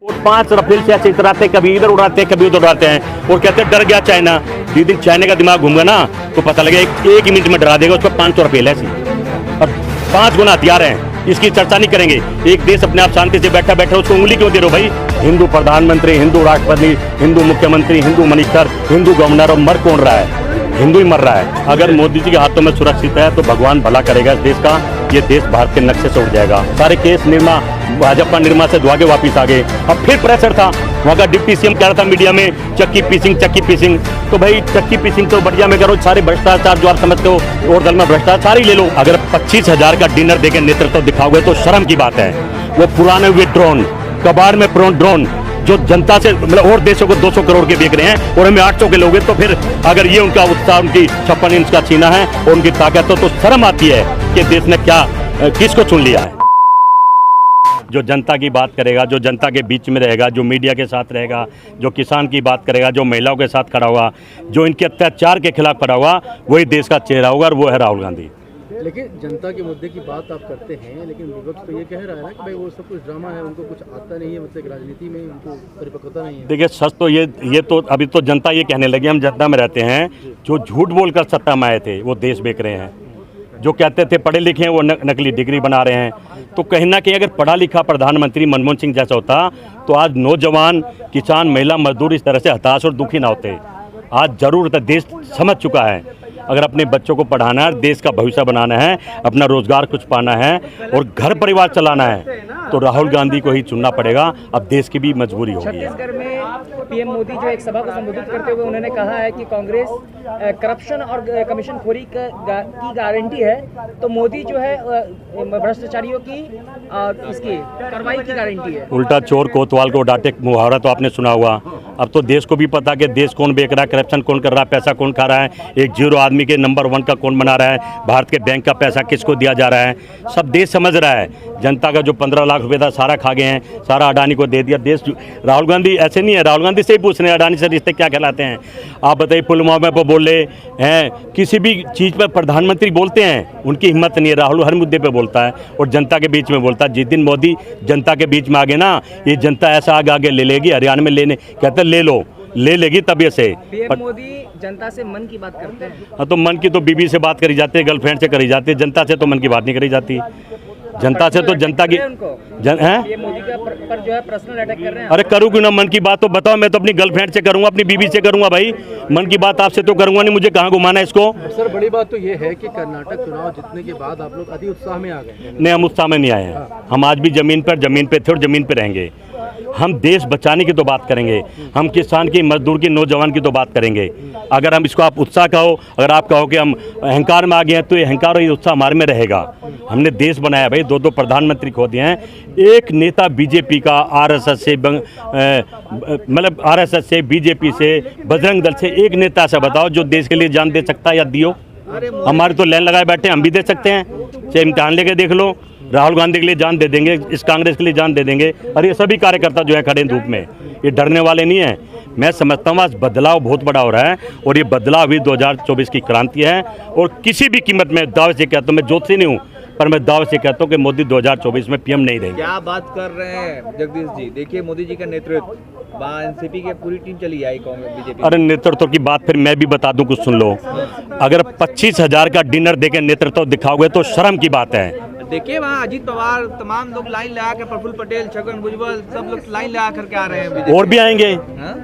और 5 रफेल से ऐसे इतराते, कभी इधर उड़ाते हैं, कभी उधर उड़ाते हैं और कहते हैं डर गया चाइना। जिस दिन चाइना का दिमाग घूमगा ना तो पता लगेगा एक ही मिनट में डरा देगा उसको। 500 रफेल ऐसी और 5 गुना हथियार हैं, इसकी चर्चा नहीं करेंगे। एक देश अपने आप शांति से बैठा बैठा उसको उंगली क्यों दे रहे हो भाई? हिंदू प्रधानमंत्री, हिंदू राष्ट्रपति, हिंदू मुख्यमंत्री, हिंदू मिनिस्टर, हिंदू गवर्नर, और मर कौन रहा है? हिंदू ही मर रहा है। अगर मोदी जी के हाथों में सुरक्षित है तो भगवान भला करेगा इस देश का। ये देश भारत के नक्शे से उठ जाएगा। सारे केस निर्मा भाजपा निर्मा से धुआ के वापिस आ गए। अब फिर प्रेशर था, वहाँ का डिप्टी सीएम कह रहा था मीडिया में चक्की पीसिंग। तो भाई चक्की पीसिंग तो बढ़िया में करो, सारे भ्रष्टाचार जो आप समझते हो और दल में भ्रष्टाचार ही ले लो। अगर 25,000 का डिनर देकर नेतृत्व दिखाओगे तो शर्म की बात है। वो पुराने हुए ड्रोन, कबाड़ में ड्रोन जो जनता से मतलब और देशों को 200 करोड़ के बेच रहे हैं और हमें 800 के लोगे, तो फिर अगर ये उनका उत्साह, उनकी 56 इंच का सीना है और उनकी ताकत तो शर्म आती है कि देश ने क्या किसको चुन लिया है। जो जनता की बात करेगा, जो जनता के बीच में रहेगा, जो मीडिया के साथ रहेगा, जो किसान की बात करेगा, जो महिलाओं के साथ खड़ा होगा, जो इनके अत्याचार के खिलाफ खड़ा होगा, वही देश का चेहरा होगा और वो है राहुल गांधी। लेकिन जनता के मुद्दे की बात आप करते हैं, लेकिन विपक्ष तो ये कह रहा है ना कि भाई वो सब कुछ ड्रामा है, उनको कुछ आता नहीं है, मतलब राजनीति में उनको परिपक्वता नहीं है। देखिए सच तो ये तो अभी तो जनता ये कहने लगी, हम जनता में रहते हैं। जो झूठ बोलकर सत्ता में आए थे वो देश बेच रहे हैं। जो कहते थे पढ़े लिखे हैं वो नकली डिग्री बना रहे हैं। तो कहीं ना कहीं अगर पढ़ा लिखा प्रधानमंत्री मनमोहन सिंह जैसा होता तो आज नौजवान, किसान, महिला, मजदूर इस तरह से हताश और दुखी ना होते। आज जरूरत है, देश समझ चुका है। अगर अपने बच्चों को पढ़ाना है, देश का भविष्य बनाना है, अपना रोजगार कुछ पाना है और घर परिवार चलाना है तो राहुल गांधी को ही चुनना पड़ेगा। अब देश की भी मजबूरी हो गई है। छत्तीसगढ़ में पीएम मोदी जो एक सभा को संबोधित करते हुए उन्होंने कहा है कि कांग्रेस करप्शन और कमीशनखोरी की गारंटी है, तो मोदी जो है भ्रष्टाचारियों की इसकी कार्रवाई की गारंटी है। उल्टा चोर कोतवाल को डांटे मुहावरा तो आपने सुना होगा। अब तो देश को भी पता कि देश कौन बेच रहा है, करप्शन कौन कर रहा है, पैसा कौन खा रहा है, एक जीरो आदमी के नंबर 1 का कौन बना रहा है, भारत के बैंक का पैसा किसको दिया जा रहा है, सब देश समझ रहा है। जनता का जो 15 लाख रुपए था सारा खा गए हैं, सारा अडानी को दे दिया। देश राहुल गांधी ऐसे नहीं है, राहुल गांधी से ही पूछ रहे हैं अडानी से रिश्ते क्या कहलाते हैं। आप बताइए, पुलवामा पर बोले हैं, किसी भी चीज़ पर प्रधानमंत्री बोलते हैं, उनकी हिम्मत नहीं है। राहुल हर मुद्दे पे बोलता है और जनता के बीच में बोलता है। जिस दिन मोदी जनता के बीच में आ गए ना, ये जनता ऐसा आगे ले लेगी। हरियाणा में लेने कहते ले लो, ले लेगी तभी से। पीएम मोदी जनता से मन की बात करते हैं। हाँ, तो मन की तो बीबी से बात करी जाती है, गर्लफ्रेंड से करी जाती है, जनता से तो मन की बात नहीं करी जाती। जनता से तो जनता की पीएम मोदी का पर जो है पर्सनल अटैक कर रहे हैं। अरे करूँ क्यों ना, मन की बात तो बताओ। मैं तो अपनी गर्लफ्रेंड से करूँगा, अपनी बीबी से करूँगा भाई। मन की बात आपसे तो करूँगा नहीं, मुझे कहाँ घुमाना है इसको। सर बड़ी बात तो ये है कि कर्नाटक चुनाव जीतने के बाद आप लोग अति उत्साह में आ गए। नहीं, हम उत्साह में नहीं आए हैं। हम आज भी जमीन पे थे और जमीन पे रहेंगे। हम देश बचाने की तो बात करेंगे, हम किसान की, मजदूर की, नौजवान की तो बात करेंगे। अगर हम इसको आप उत्साह कहो, अगर आप कहो कि हम अहंकार में आ गए हैं, तो ये अहंकार और ये उत्साह हमारे में रहेगा। हमने देश बनाया भाई, 2 प्रधानमंत्री खो दिए हैं। एक नेता बीजेपी का, आरएसएस से मतलब आरएसएस से, बीजेपी से, बजरंग दल से एक नेता ऐसा बताओ जो देश के लिए जान दे सकता है या दियो। हमारे तो लाइन लगाए बैठे, हम भी दे सकते हैं। चाहे इम्तिहान लेके देख लो, राहुल गांधी के लिए जान दे देंगे, इस कांग्रेस के लिए जान दे देंगे। और ये सभी कार्यकर्ता जो है खड़े धूप में, ये डरने वाले नहीं है। मैं समझता हूँ आज बदलाव बहुत बड़ा हो रहा है और ये बदलाव भी 2024 की क्रांति है। और किसी भी कीमत में दावे से कहता हूँ, मैं ज्योतिषी नहीं हूँ, पर मैं दावे से कहता हूँ कि मोदी 2024 में पीएम नहीं देंगे। क्या बात कर रहे हैं जगदीश जी? देखिए मोदी जी का नेतृत्व, एनसीपी की पूरी टीम चली आई कांग्रेस बीजेपी। अरे नेतृत्व की बात फिर मैं भी बता दूं, कुछ सुन लो। अगर 25,000 का डिनर देकर नेतृत्व दिखाओगे तो शर्म की बात है। देखिए वहाँ अजीत पवार, तमाम लोग लाइन लगा कर, प्रफुल्ल पटेल, छगन भुजबल, सब लोग लाइन लगा करके आ रहे हैं। और भी आएंगे,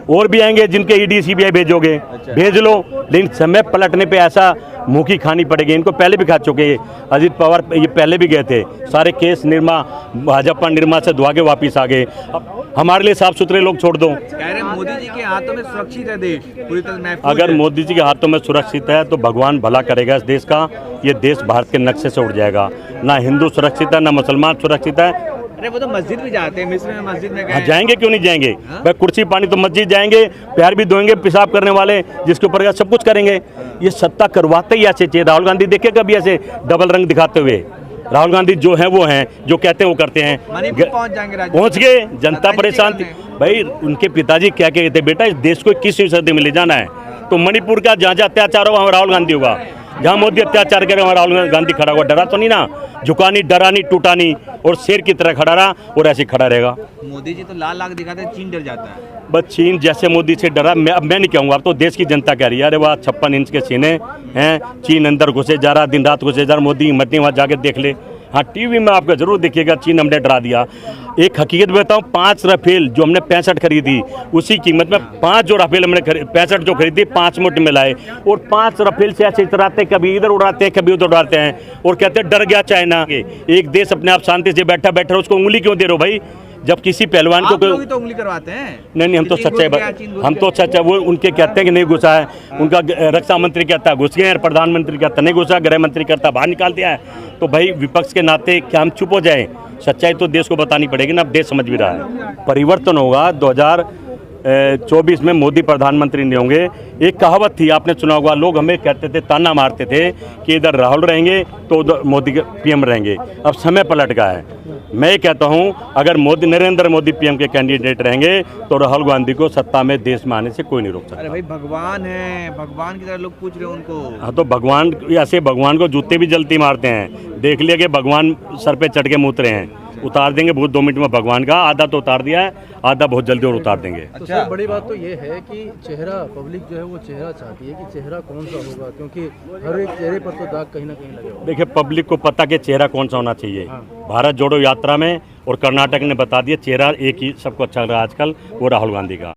और भी आएंगे जिनके ईडी सीबीआई भेजोगे। भेज लो, लेकिन समय पलटने पे ऐसा मुँह की खानी पड़ेगी। इनको पहले भी खा चुके हैं अजीत पवार, ये पहले भी गए थे। सारे केस निर्मा भाजपा निर्मा से धुआ के वापिस आ गए। हमारे लिए साफ सुथरे लोग छोड़ दो। कह रहे हैं मोदी जी के हाथों में सुरक्षित है देश, पूरी तरह महफूज अगर है। मोदी जी के हाथों में सुरक्षित है तो भगवान भला करेगा इस देश का। ये देश भारत के नक्शे से उठ जाएगा। ना हिंदू सुरक्षित है, ना मुसलमान सुरक्षित है। अरे वो तो मस्जिद भी जाते हैं, मिस्र में मस्जिद में हाँ, गए। जाएंगे क्यों नहीं जाएंगे भाई? कुर्सी पानी तो मस्जिद जाएंगे, पैर भी धोएंगे, पेशाब करने वाले जिसके ऊपर सब कुछ करेंगे। ये सत्ता करवाते ही ऐसे चाहिए। राहुल गांधी देखे कभी ऐसे डबल रंग दिखाते हुए? राहुल गांधी जो है वो हैं, जो कहते हैं वो करते हैं। मणिपुर पहुंच जाएंगे, पहुंच गए, जनता परेशान थी भाई। उनके पिताजी क्या कहते थे, बेटा इस देश को 21वीं सदी में ले जाना है, तो मणिपुर का जहाँ जहाँ अत्याचार होगा वहाँ राहुल गांधी होगा। जहाँ मोदी अत्याचार करे वहाँ राहुल गांधी खड़ा हुआ, डरा तो नहीं ना, झुका नहीं, डरा नहीं, टूटा नहीं, और शेर की तरह खड़ा रहा और ऐसे खड़ा रहेगा। मोदी जी तो लाल लाख दिखाते हैं, चीन डर जाता है। बस चीन जैसे मोदी से डरा, मैं नहीं कहूँगा, अब तो देश की जनता कह रही है, अरे वाह 56 इंच के सीने हैं, चीन अंदर घुसे जा रहा, दिन रात घुसे जा रहा, मोदी हिम्मत नहीं, वहाँ जाके देख ले। हाँ, टीवी में आपको जरूर देखिएगा, चीन हमने डरा दिया। एक हकीकत बताऊँ, 5 राफेल जो हमने 65 खरीदी, उसी कीमत में 5 जो राफेल हमने 65 जो खरीदी 5 मुठ में लाए, और 5 राफेल से ऐसे इतराते, कभी इधर उड़ाते हैं, कभी उधर उड़ाते हैं, और कहते हैं डर गया चाइना। एक देश अपने आप शांति से बैठा बैठा उसको उंगली क्यों दे रहे हो भाई? जब किसी पहलवान को आप लोग ही तो उंगली करवाते हैं। नहीं, हम तो सच्चाई वो उनके कहते हैं कि नहीं घुसा है, उनका रक्षा मंत्री कहता है घुस गए हैं, प्रधानमंत्री कहता नहीं घुसा, गृह मंत्री कहता बाहर निकाल दिया है। तो भाई विपक्ष के नाते क्या हम चुप हो जाएं? सच्चाई तो देश को बतानी पड़ेगी ना, अब देश समझ भी रहा है। परिवर्तन होगा, 2024 में मोदी प्रधानमंत्री नहीं होंगे। एक कहावत थी, आपने सुना होगा, लोग हमें कहते थे, ताना मारते थे कि इधर राहुल रहेंगे तो उधर मोदी के पीएम रहेंगे। अब समय पलट गया है। मैं ये कहता हूं, अगर नरेंद्र मोदी पीएम के कैंडिडेट रहेंगे तो राहुल गांधी को सत्ता में देश में आने से कोई नहीं रोक सकता। अरे भाई भगवान है, भगवान की तरह लोग पूछ रहे हैं उनको। हाँ, तो भगवान ऐसे भगवान को जूते भी जल्दी मारते हैं। देख लिया कि भगवान सर पे चढ़ के मूत रहे हैं, उतार देंगे बहुत 2 मिनट में। भगवान का आधा तो उतार दिया है, आधा बहुत जल्दी और उतार देंगे। तो सर बड़ी बात तो ये है कि चेहरा, पब्लिक जो है वो चेहरा चाहती है कि चेहरा कौन सा होगा, क्योंकि हर एक चेहरे पर तो दाग कहीं ना कहीं लगे होगा। देखिए, पब्लिक को पता कि चेहरा कौन सा होना चाहिए। भारत जोड़ो यात्रा में और कर्नाटक ने बता दिया चेहरा एक ही सबको अच्छा लग रहा है आजकल, वो राहुल गांधी का।